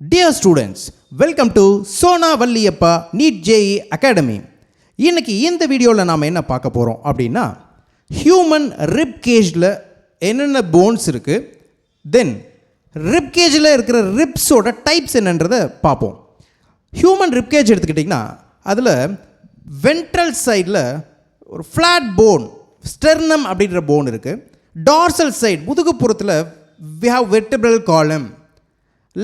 Dear students, welcome to Sona Valliyappa NEET JEE Academy. இன்னைக்கு இந்த வீடியோவில் நாம் என்ன பார்க்க போகிறோம் அப்படின்னா ஹியூமன் ரிப் கேஜில் என்னென்ன போன்ஸ் இருக்குது, தென் ரிப் கேஜில் இருக்கிற ரிப்ஸோட டைப்ஸ் என்னன்றதை பார்ப்போம். ஹியூமன் ரிப் கேஜ் எடுத்துக்கிட்டிங்கன்னா அதில் வென்ட்ரல் சைடில் ஒரு ஃப்ளாட் போன் ஸ்டெர்னம் அப்படின்ற போன் இருக்குது. டார்சல் சைடு முதுகுப்புறத்தில் we have vertebral column.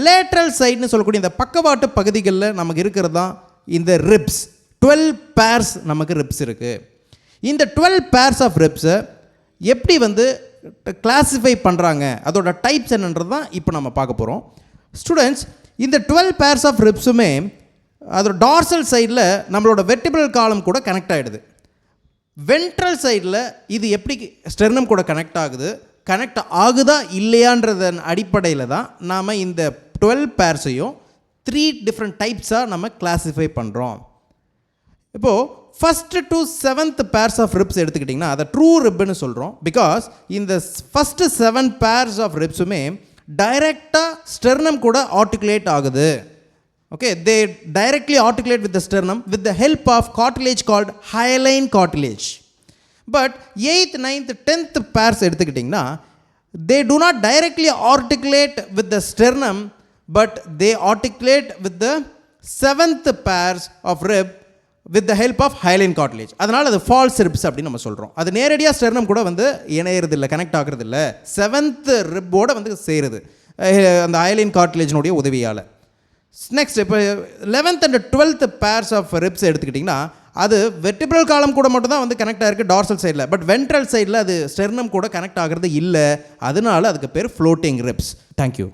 Lateral சைடுன்னு சொல்லக்கூடிய இந்த பக்கவாட்டு பகுதிகளில் நமக்கு இருக்கிறது தான் இந்த ரிப்ஸ். 12 பேர்ஸ் நமக்கு ரிப்ஸ் இருக்குது. இந்த 12 பேர்ஸ் ஆஃப் ரிப்ஸை எப்படி கிளாஸிஃபை பண்ணுறாங்க, அதோட டைப்ஸ் என்னன்றது தான் இப்போ நம்ம பார்க்க போகிறோம். ஸ்டூடெண்ட்ஸ், இந்த 12 பேர்ஸ் ஆஃப் ரிப்ஸுமே அதோட டார்சல் சைடில் நம்மளோட வெர்டிபிரல் காலம் கூட கனெக்ட் ஆகிடுது. வென்ட்ரல் சைடில் இது எப்படி ஸ்டெர்னம் கூட கனெக்ட் ஆகுதா இல்லையான்றதன் அடிப்படையில் தான் நாம் இந்த 12 பேர்ஸையும் 3 டிஃப்ரெண்ட் டைப்ஸாக நம்ம கிளாஸிஃபை பண்ணுறோம். இப்போது first to 7th pairs of ribs எடுத்துக்கிட்டிங்கன்னா அதை ட்ரூ ரிப்னு சொல்கிறோம். பிகாஸ் இந்த ஃபஸ்ட்டு 7 பேர்ஸ் ஆஃப் ரிப்ஸுமே டைரெக்டாக ஸ்டெர்னம் கூட ஆர்டிகுலேட் ஆகுது. Okay, they directly articulate with the sternum with the help of cartilage called hyaline cartilage. But 8th, 9th, 10th pairs எடுத்துக்கிட்டிங்கன்னா they do not directly articulate with the sternum, but they articulate with the 7th pairs of rib with the help of hyaline cartilage. அதனால் அது falls ribs அப்படின்னு நம்ம சொல்கிறோம். அது நேரடியாக sternum கூட இணையிறது இல்லை, கனெக்ட் ஆகிறது இல்லை, 7th ரிப்போட சேருது அந்த ஹைலைன் கார்டிலேஜினுடைய உதவியால். நெக்ஸ்ட் இப்போ 11th and 12th purse of ribs எடுத்துக்கிட்டிங்கன்னா அது வெர்டிபிரல் காலம் கூட மட்டும் தான் கனெக்ட் ஆகிருக்கு டார்சல் சைடில். பட் வென்ட்ரல் சைடில் அது ஸ்டெர்னம் கூட கனெக்ட் ஆகிறது இல்லை. அதனால அதுக்கு பேர் ஃப்ளோட்டிங் ரிப்ஸ். தேங்க்யூ.